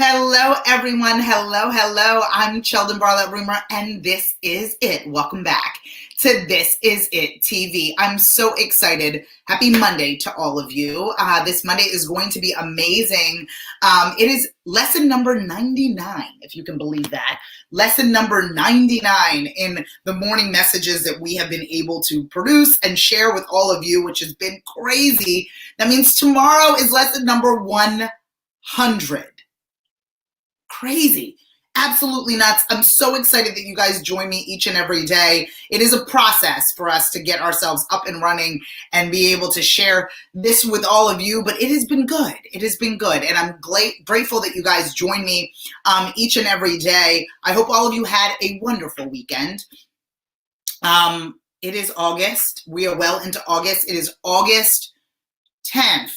Hello, everyone. Hello. I'm Sheldon Barlett Rumor, and this is it. Welcome back to This Is It TV. I'm so excited. Happy Monday to all of you. This Monday is going to be amazing. It is lesson number 99, if you can believe that. Lesson number 99 in the morning messages that we have been able to produce and share with all of you, which has been crazy. That means tomorrow is lesson number 100. Crazy. Absolutely nuts. I'm so excited that you guys join me each and every day. It is a process for us to get ourselves up and running and be able to share this with all of you, but it has been good. It has been good. And I'm grateful that you guys join me each and every day. I hope all of you had a wonderful weekend. It is August. We are well into August. It is August 10th.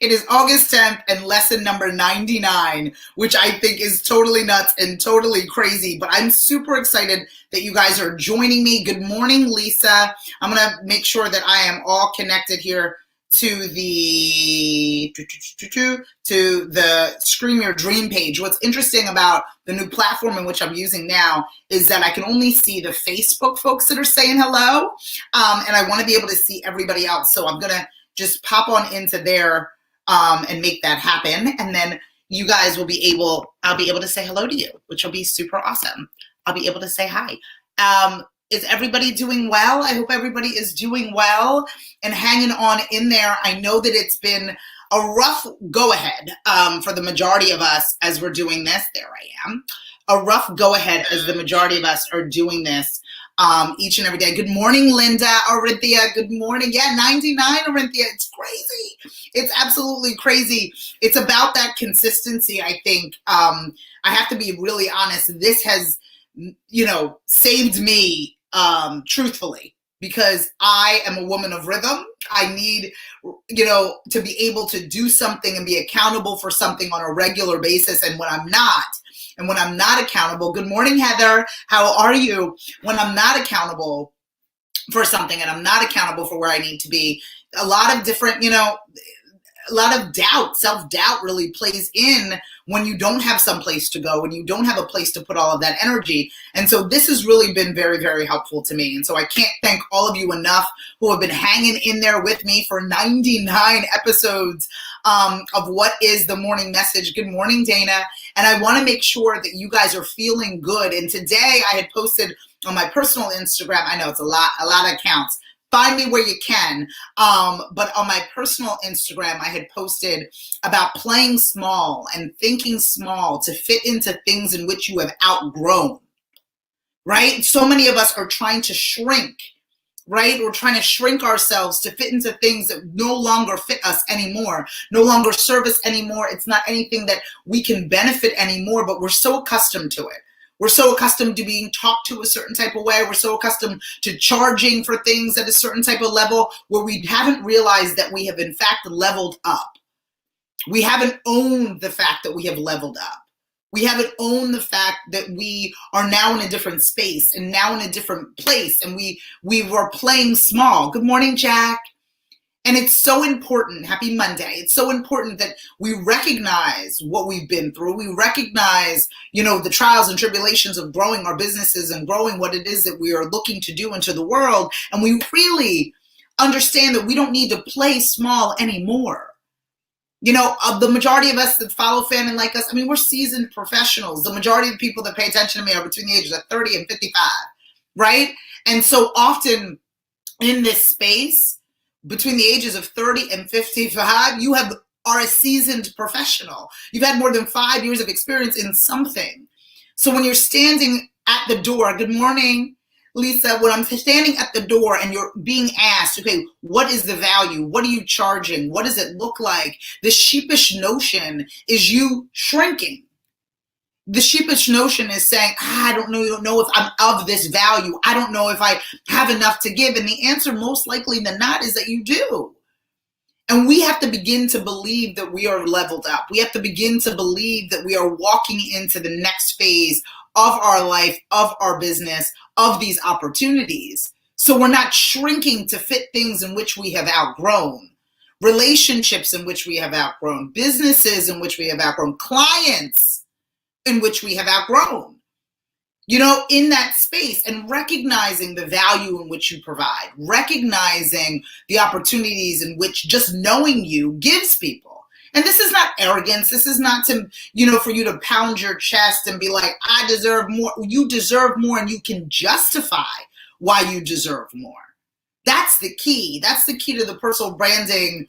It is August 10th and lesson number 99, which I think is totally nuts and totally crazy, but I'm super excited that you guys are joining me. Good morning, Lisa. I'm going to make sure that I am all connected here to the Scream Your Dream page. What's interesting about the new platform in which I'm using now is that I can only see the Facebook folks that are saying hello, and I want to be able to see everybody else. So I'm going to just pop on into there and make that happen. And then you guys will be able, I'll be able to say hello to you, which will be super awesome. I'll be able to say hi. Is everybody doing well? I hope everybody is doing well and hanging on in there. I know that it's been a rough go ahead for the majority of us as we're doing this. There I am. A rough go ahead as the majority of us are doing this each and every day. Good morning, Linda, Orinthia. Good morning. Yeah, 99, Orinthia. It's crazy. It's absolutely crazy. It's about that consistency, I think. I have to be really honest. This has, saved me truthfully, because I am a woman of rhythm. I need, to be able to do something and be accountable for something on a regular basis. And when I'm not accountable, good morning, Heather, how are you? When I'm not accountable for something and I'm not accountable for where I need to be, a lot of different, a lot of doubt, self-doubt really plays in when you don't have some place to go, when you don't have a place to put all of that energy. And so this has really been very, very helpful to me. And so I can't thank all of you enough who have been hanging in there with me for 99 episodes of What is the Morning Message. Good morning, Dana. And I want to make sure that you guys are feeling good. And today I had posted on my personal Instagram, I know it's a lot of accounts, find me where you can. But on my personal Instagram, I had posted about playing small and thinking small to fit into things in which you have outgrown, right? So many of us are trying to shrink, right? We're trying to shrink ourselves to fit into things that no longer fit us anymore, no longer serve us anymore. It's not anything that we can benefit anymore, but we're so accustomed to it. We're so accustomed to being talked to a certain type of way. We're so accustomed to charging for things at a certain type of level where we haven't realized that we have in fact leveled up. We haven't owned the fact that we have leveled up. We haven't owned the fact that we are now in a different space and now in a different place, and we were playing small. Good morning, Jack. And it's so important, happy Monday, it's so important that we recognize what we've been through. We recognize, the trials and tribulations of growing our businesses and growing what it is that we are looking to do into the world. And we really understand that we don't need to play small anymore. The majority of us that follow Fan and like us, we're seasoned professionals. The majority of the people that pay attention to me are between the ages of 30 and 55, right? And so often in this space, between the ages of 30 and 55, you are a seasoned professional. You've had more than 5 years of experience in something. So when you're standing at the door, good morning, Lisa, when I'm standing at the door and you're being asked, okay, what is the value? What are you charging? What does it look like? The sheepish notion is you shrinking. The sheepish notion is saying, I don't know if I'm of this value. I don't know if I have enough to give. And the answer most likely than not is that you do. And we have to begin to believe that we are leveled up. We have to begin to believe that we are walking into the next phase of our life, of our business, of these opportunities. So we're not shrinking to fit things in which we have outgrown. relationships in which we have outgrown, businesses in which we have outgrown, clients in which we have outgrown. In that space, and recognizing the value in which you provide, recognizing the opportunities in which just knowing you gives people. And this is not arrogance. This is not to, for you to pound your chest and be like, I deserve more. You deserve more, and you can justify why you deserve more. That's the key. That's the key to the personal branding,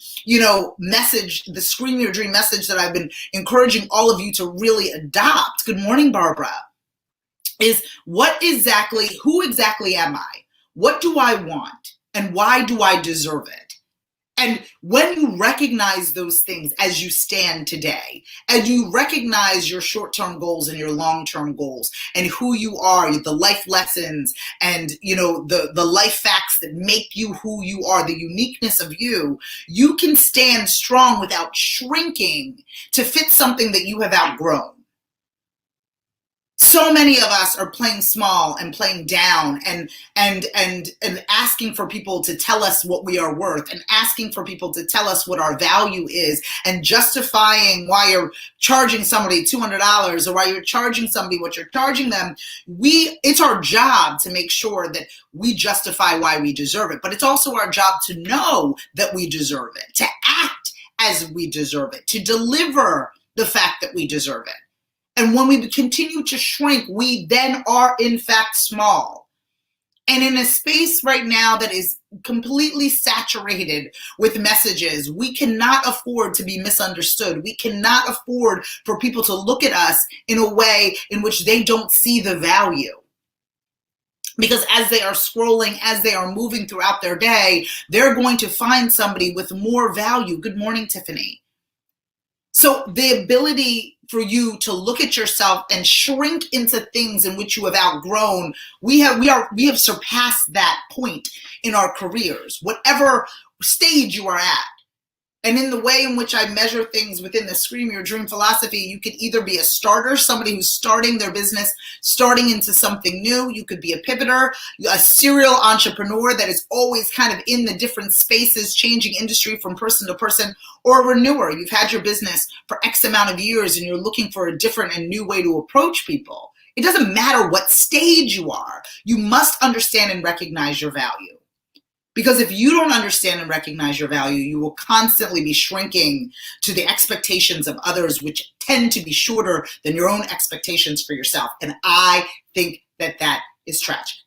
message, the Scream Your Dream message that I've been encouraging all of you to really adopt. Good morning, Barbara. Is who exactly am I? What do I want? And why do I deserve it? And when you recognize those things as you stand today, as you recognize your short-term goals and your long-term goals and who you are, the life lessons and, the life facts that make you who you are, the uniqueness of you, you can stand strong without shrinking to fit something that you have outgrown. So many of us are playing small and playing down and asking for people to tell us what we are worth and asking for people to tell us what our value is and justifying why you're charging somebody $200 or why you're charging somebody what you're charging them. It's our job to make sure that we justify why we deserve it, but it's also our job to know that we deserve it, to act as we deserve it, to deliver the fact that we deserve it. And when we continue to shrink, we then are in fact small. And in a space right now that is completely saturated with messages, we cannot afford to be misunderstood. We cannot afford for people to look at us in a way in which they don't see the value. Because as they are scrolling, as they are moving throughout their day, they're going to find somebody with more value. Good morning, Tiffany. So the ability for you to look at yourself and shrink into things in which you have outgrown, we have surpassed that point in our careers, whatever stage you are at. And in the way in which I measure things within the Scream Your Dream philosophy, you could either be a starter, somebody who's starting their business, starting into something new. You could be a pivoter, a serial entrepreneur that is always kind of in the different spaces, changing industry from person to person, or a renewer. You've had your business for X amount of years and you're looking for a different and new way to approach people. It doesn't matter what stage you are. You must understand and recognize your value. Because if you don't understand and recognize your value, you will constantly be shrinking to the expectations of others, which tend to be shorter than your own expectations for yourself. And I think that that is tragic.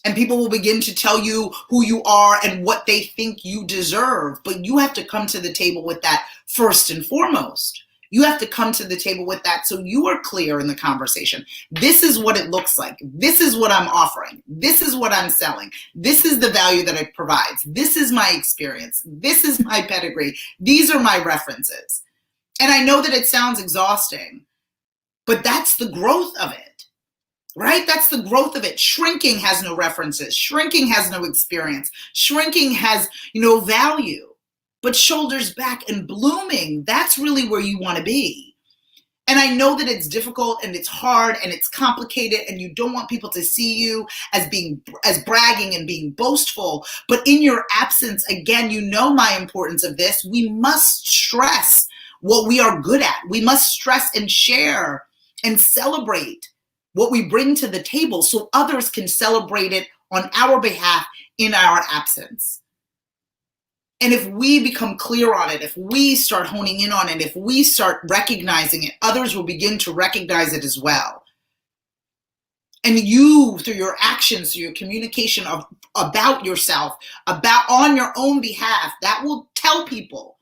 And people will begin to tell you who you are and what they think you deserve. But you have to come to the table with that first and foremost. You have to come to the table with that so you are clear in the conversation. This is what it looks like. This is what I'm offering. This is what I'm selling. This is the value that it provides. This is my experience. This is my pedigree. These are my references. And I know that it sounds exhausting, but that's the growth of it, right? That's the growth of it. Shrinking has no references. Shrinking has no experience. Shrinking has no value. But shoulders back and blooming, that's really where you want to be. And I know that it's difficult and it's hard and it's complicated and you don't want people to see you as bragging and being boastful. But in your absence, again, you know my importance of this. We must stress what we are good at. We must stress and share and celebrate what we bring to the table so others can celebrate it on our behalf in our absence. And if we become clear on it, if we start honing in on it, if we start recognizing it, others will begin to recognize it as well. And you, through your actions, through your communication about yourself, on your own behalf, that will tell people,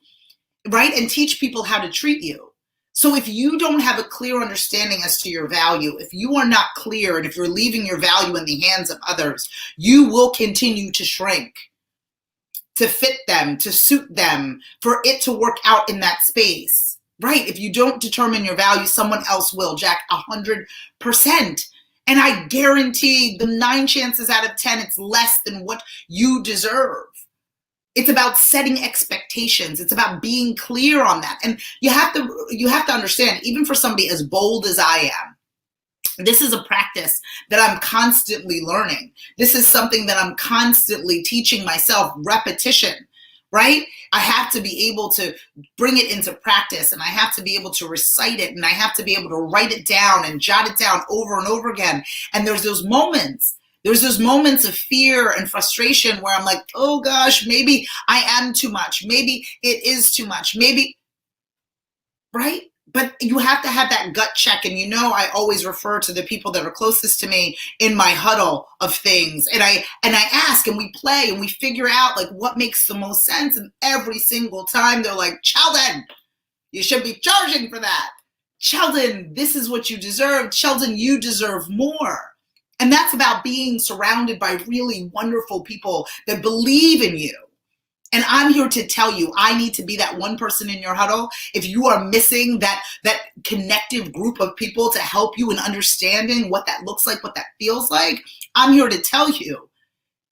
right? And teach people how to treat you. So if you don't have a clear understanding as to your value, if you are not clear, and if you're leaving your value in the hands of others, you will continue to shrink. To fit them, to suit them, for it to work out in that space, right? If you don't determine your value, someone else will, Jack, 100%. And I guarantee the 9 chances out of 10, it's less than what you deserve. It's about setting expectations. It's about being clear on that. And you have to understand, even for somebody as bold as I am, this is a practice that I'm constantly learning. This is something that I'm constantly teaching myself, repetition, right? I have to be able to bring it into practice, and I have to be able to recite it, and I have to be able to write it down and jot it down over and over again. And there's those moments of fear and frustration where I'm like, oh gosh, maybe I am too much. Maybe it is too much. Maybe, right? But you have to have that gut check. And I always refer to the people that are closest to me in my huddle of things. And I ask, and we play, and we figure out like what makes the most sense. And every single time they're like, Sheldon, you should be charging for that. Sheldon, this is what you deserve. Sheldon, you deserve more. And that's about being surrounded by really wonderful people that believe in you. And I'm here to tell you, I need to be that one person in your huddle. If you are missing that connective group of people to help you in understanding what that looks like, what that feels like, I'm here to tell you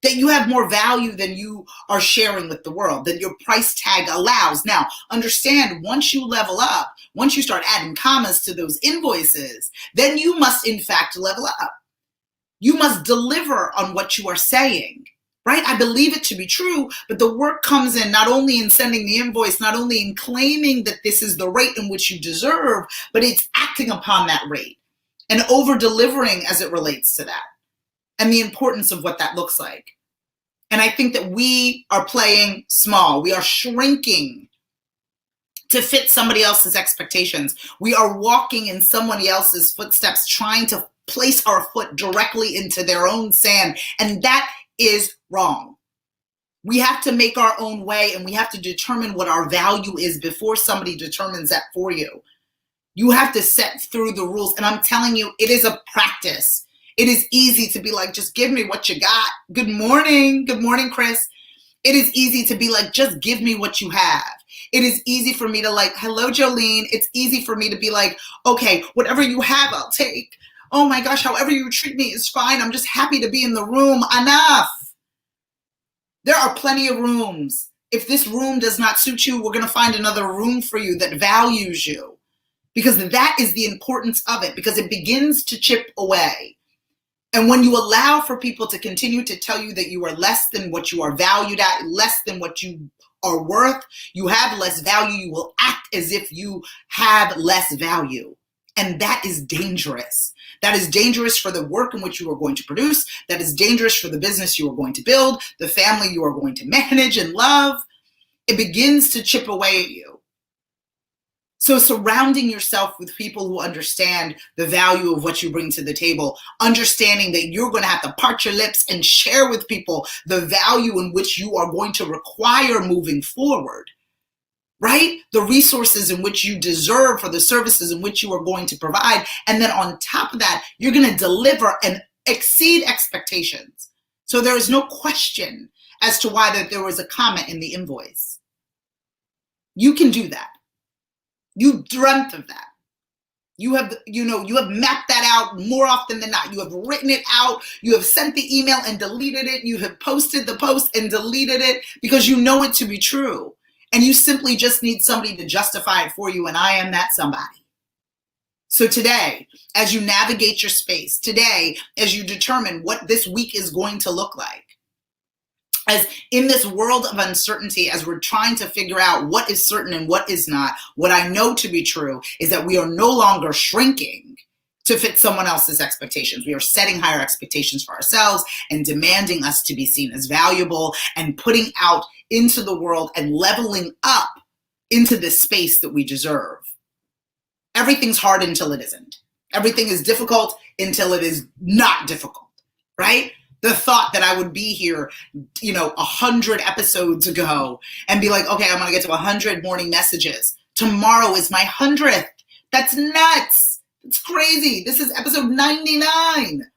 that you have more value than you are sharing with the world, that your price tag allows. Now, understand, once you level up, once you start adding commas to those invoices, then you must in fact level up. You must deliver on what you are saying. Right? I believe it to be true, but the work comes in not only in sending the invoice, not only in claiming that this is the rate in which you deserve, but it's acting upon that rate and over-delivering as it relates to that and the importance of what that looks like. And I think that we are playing small. We are shrinking to fit somebody else's expectations. We are walking in somebody else's footsteps, trying to place our foot directly into their own sand. And that is wrong. We have to make our own way, and we have to determine what our value is before somebody determines that for you. You have to set through the rules. And I'm telling you, it is a practice. It is easy to be like, just give me what you got. Good morning. Good morning, Chris. It is easy to be like, just give me what you have. It is easy for me to like, hello, Jolene. It's easy for me to be like, okay, whatever you have, I'll take. Oh my gosh, however you treat me is fine. I'm just happy to be in the room. Enough. There are plenty of rooms. If this room does not suit you, we're going to find another room for you that values you. Because that is the importance of it, because it begins to chip away. And when you allow for people to continue to tell you that you are less than what you are valued at, less than what you are worth, you have less value, you will act as if you have less value. And that is dangerous. That is dangerous for the work in which you are going to produce. That is dangerous for the business you are going to build, the family you are going to manage and love. It begins to chip away at you. So surrounding yourself with people who understand the value of what you bring to the table, understanding that you're going to have to part your lips and share with people the value in which you are going to require moving forward. Right? The resources in which you deserve for the services in which you are going to provide. And then on top of that, you're going to deliver and exceed expectations. So there is no question as to why that there was a comment in the invoice. You can do that. You dreamt of that. You have mapped that out more often than not. You have written it out. You have sent the email and deleted it. You have posted the post and deleted it because you know it to be true. And you simply just need somebody to justify it for you, and I am that somebody. So today, as you navigate your space, today, as you determine what this week is going to look like, as in this world of uncertainty, as we're trying to figure out what is certain and what is not, what I know to be true is that we are no longer shrinking to fit someone else's expectations. We are setting higher expectations for ourselves and demanding us to be seen as valuable and putting out into the world and leveling up into the space that we deserve. Everything's hard until it isn't. Everything is difficult until it is not difficult, right? The thought that I would be here, 100 episodes ago and be like, okay, I'm going to get to 100 morning messages. Tomorrow is my 100th. That's nuts. It's crazy. This is episode 99.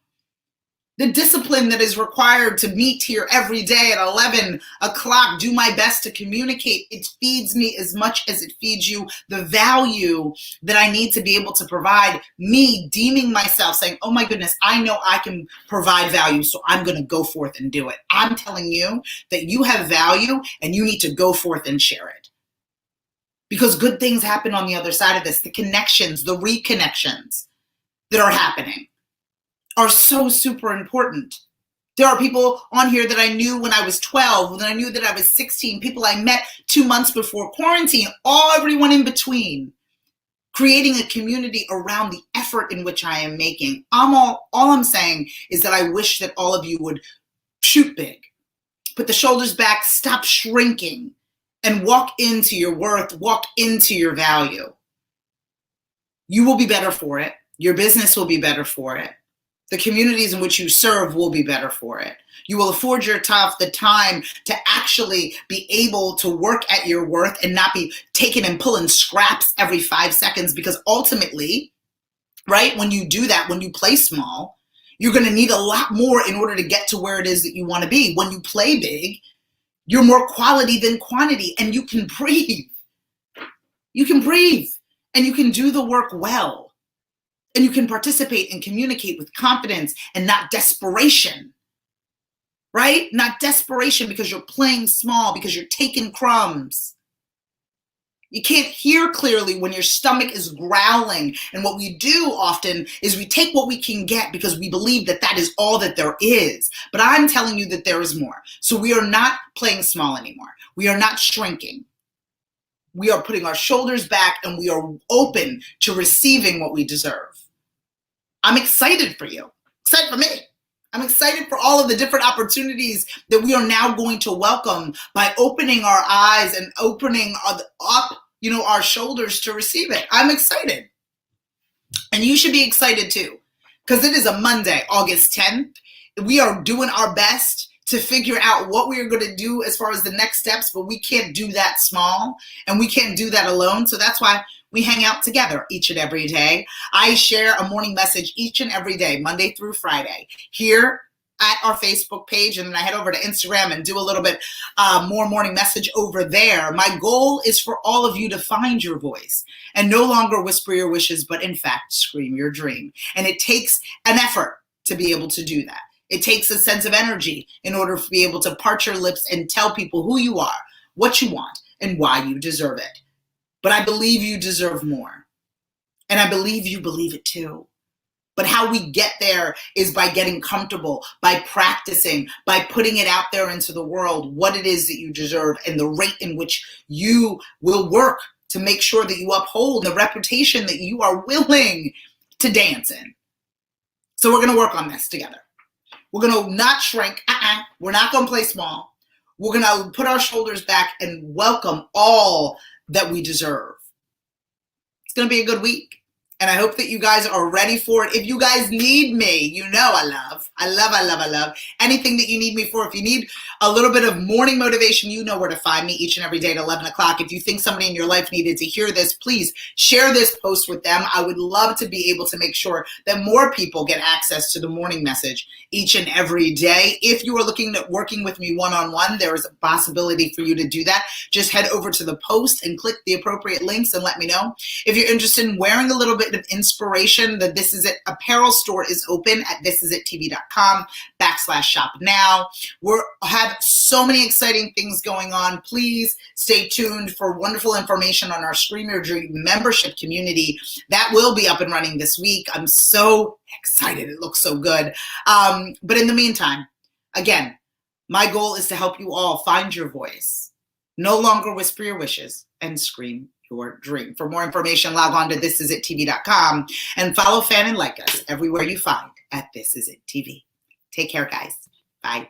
The discipline that is required to meet here every day at 11 o'clock, do my best to communicate. It feeds me as much as it feeds you. The value that I need to be able to provide, me deeming myself saying, oh my goodness, I know I can provide value, so I'm going to go forth and do it. I'm telling you that you have value and you need to go forth and share it. Because good things happen on the other side of this. The connections, the reconnections that are happening are so super important. There are people on here that I knew when I was 12, that I knew that I was 16, people I met 2 months before quarantine, everyone in between. Creating a community around the effort in which I am making. All I'm saying is that I wish that all of you would shoot big, put the shoulders back, stop shrinking, and walk into your worth, walk into your value. You will be better for it. Your business will be better for it. The communities in which you serve will be better for it. You will afford yourself the time to actually be able to work at your worth and not be taking and pulling scraps every 5 seconds, because ultimately, right, when you do that, when you play small, you're going to need a lot more in order to get to where it is that you want to be. When you play big, you're more quality than quantity, and you can breathe. You can breathe, and you can do the work well. And you can participate and communicate with confidence and not desperation, right? Not desperation because you're playing small, because you're taking crumbs. You can't hear clearly when your stomach is growling. And what we do often is we take what we can get because we believe that that is all that there is. But I'm telling you that there is more. So we are not playing small anymore. We are not shrinking. We are putting our shoulders back and we are open to receiving what we deserve. I'm excited for you, excited for me. I'm excited for all of the different opportunities that we are now going to welcome by opening our eyes and opening up, our shoulders to receive it. I'm excited. And you should be excited too, because it is a Monday, August 10th. We are doing our best to figure out what we are going to do as far as the next steps, but we can't do that small and we can't do that alone. So that's why we hang out together each and every day. I share a morning message each and every day, Monday through Friday, here at our Facebook page. And then I head over to Instagram and do a little bit more morning message over there. My goal is for all of you to find your voice and no longer whisper your wishes, but in fact, scream your dream. And it takes an effort to be able to do that. It takes a sense of energy in order to be able to part your lips and tell people who you are, what you want, and why you deserve it. But I believe you deserve more. And I believe you believe it too. But how we get there is by getting comfortable, by practicing, by putting it out there into the world, what it is that you deserve and the rate in which you will work to make sure that you uphold the reputation that you are willing to dance in. So we're going to work on this together. We're going to not shrink. We're not going to play small. We're going to put our shoulders back and welcome all that we deserve. It's going to be a good week. And I hope that you guys are ready for it. If you guys need me, you know I love anything that you need me for. If you need a little bit of morning motivation, you know where to find me each and every day at 11 o'clock. If you think somebody in your life needed to hear this, please share this post with them. I would love to be able to make sure that more people get access to the morning message each and every day. If you are looking at working with me one-on-one, there is a possibility for you to do that. Just head over to the post and click the appropriate links and let me know. If you're interested in wearing a little bit of inspiration, the This Is It apparel store is open at thisisItTV.com/shop now. We have so many exciting things going on. Please stay tuned for wonderful information on our Scream Your Dream membership community. That will be up and running this week. I'm so excited. It looks so good. But in the meantime, again, my goal is to help you all find your voice. No longer whisper your wishes and scream your dream. For more information, log on to thisisItTV.com and follow, fan, and like us everywhere you find at This Is It TV. Take care, guys. Bye.